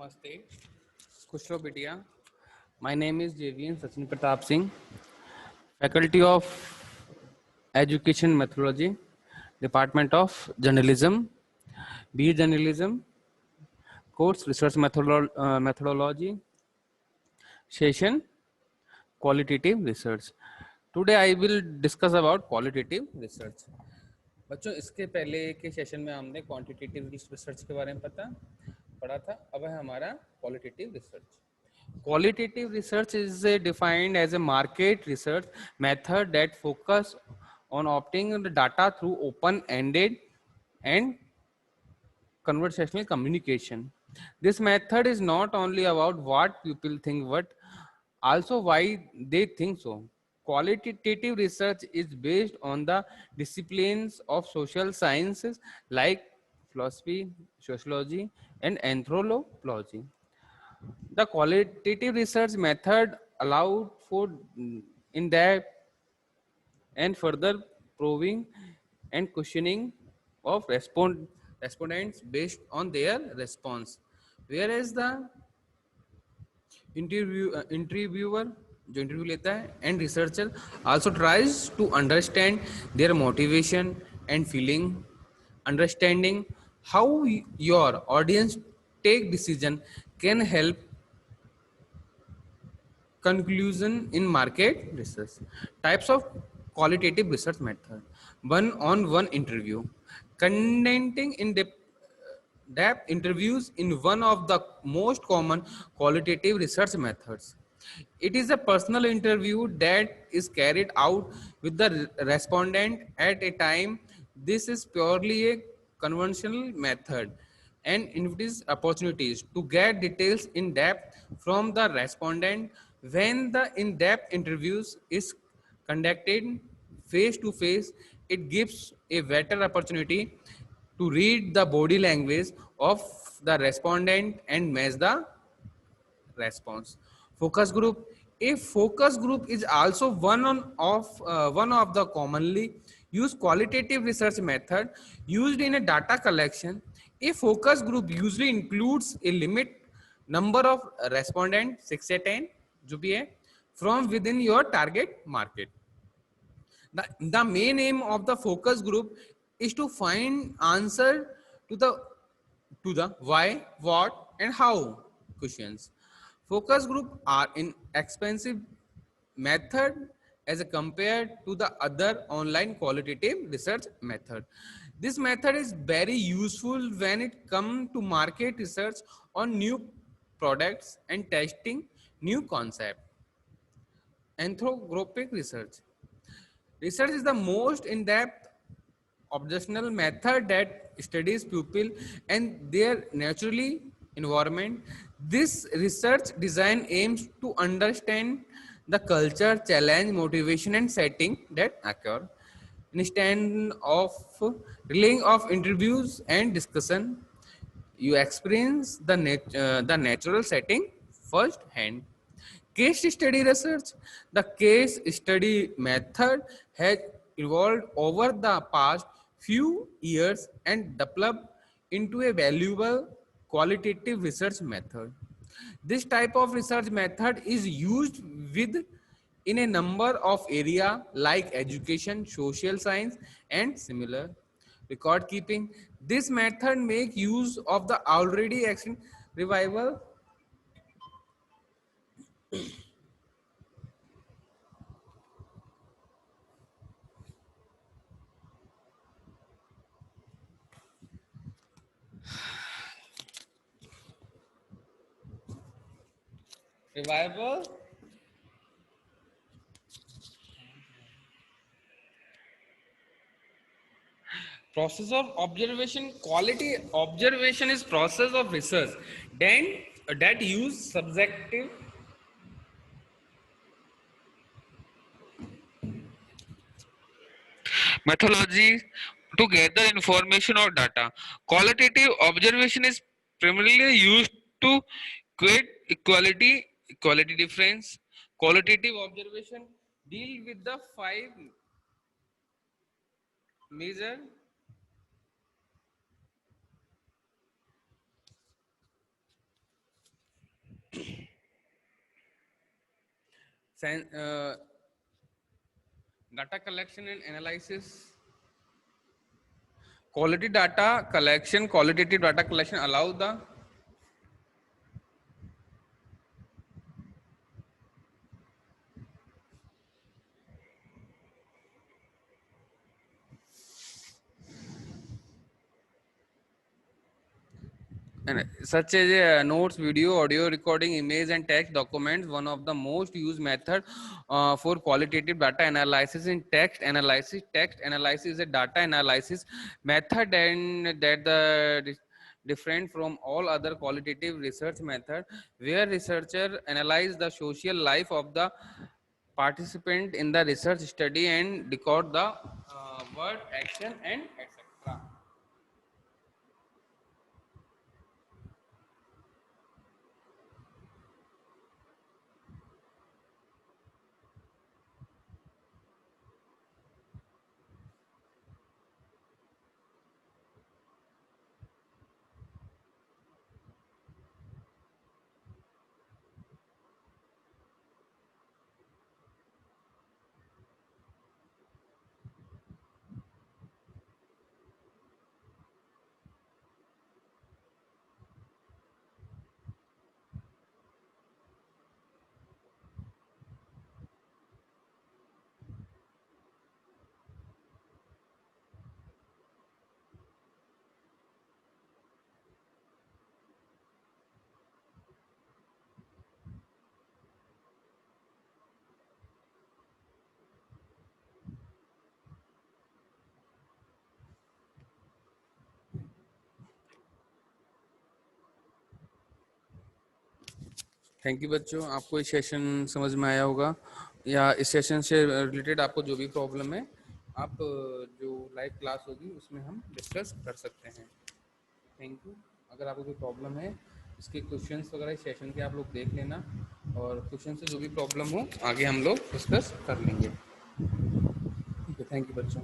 Namaste. Kushro Bitia. My name is JVN Sachin Pratap Singh, Faculty of Education Methodology, Department of Journalism, BE Journalism, Course Research Methodology, Session Qualitative Research. Today I will discuss about qualitative research. बच्चों इसके पहले के session में हमने quantitative research के बारे में पढ़ा था. अब है हमारा qualitative research. Qualitative research is defined as a market research method that focus on obtaining the data through open-ended and conversational communication. This method is not only about what people think, but also why they think so. Qualitative research is based on the disciplines of social sciences like philosophy, sociology, and anthropology. The qualitative research method allowed for in-depth and further probing and questioning of respondents based on their response. Whereas the interviewer जो interview लेता है and researcher also tries to understand their motivation and feeling understanding how your audience take decision can help conclusion in market research. Types of qualitative research method. One on one interview. Conducting in depth interviews in one of the most common qualitative research methods. It is a personal interview that is carried out with the respondent at a time. This is purely a conventional method and invites opportunities to get details in depth from the respondent. When the in-depth interviews is conducted face to face, it gives a better opportunity to read the body language of the respondent and match the response. Focus group. A focus group is also one of the commonly used qualitative research method used in a data collection. A focus group usually includes a limit number of respondents, 6 से 10 जो भी है, from within your target market. The main aim of the focus group is to find answer to the why, what, and how questions. Focus group are inexpensive method as compared to the other online qualitative research method. This method is very useful when it comes to market research on new products and testing new concept. Anthropometric research. Research is the most in-depth observational method that studies people and their naturally environment. This research design aims to understand the culture, challenge, motivation, and setting that occur. Instead of relying of interviews and discussion, you experience the natural setting first hand. Case study research. The case study method has evolved over the past few years and developed into a valuable qualitative research method. This type of research method is used with in a number of areas like education, social science, and similar. Record keeping. This method make use of the already existing revival revival process of observation. Quality observation is process of research then that use subjective methodology to gather information or data. Qualitative observation is primarily used to create equality difference. Qualitative observation deal with the five major data collection and analysis. Quality data collection, qualitative data collection allow the and such as notes, video, audio recording, image and text documents. One of the most used method for qualitative data analysis in text analysis. Text analysis is a data analysis method and that the different from all other qualitative research method, where researcher analyze the social life of the participant in the research study and record the word, action and etc. Thank you बच्चों, आपको ये session समझ में आया होगा या इस session से रिलेटेड आपको जो भी प्रॉब्लम है आप जो लाइव क्लास होगी उसमें हम डिस्कस कर सकते हैं। Thank you. अगर आपको कोई प्रॉब्लम है इसके क्वेश्चंस वगैरह इस सेशन के आप लोग देख लेना और क्वेश्चन से जो भी प्रॉब्लम हो आगे हम लोग डिस्कस कर लेंगे। ठीक है, थैंक यू बच्चों।